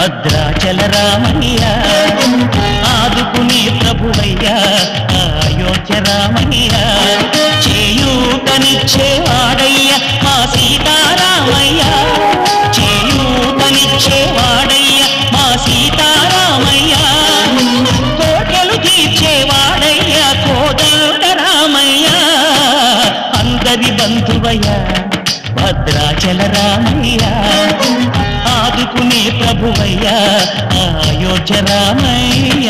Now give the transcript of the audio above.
భద్రాచల రామయ్య ఆదుకునే ప్రభువయ్య అయోధ్య రామయ్య చేయూతనిచ్చేవాడయ్య మా సీతారామయ్య చేయూతనిచ్చేవాడయ్య మా సీతారామయ్య కోటలు తీర్చేవాడయ్య కోదండ రామయ్య అందరి బంధువయ్య భద్రాచల రామయ్య ఆదుకునే ప్రభువయ్య అయోధ్య రామయ్య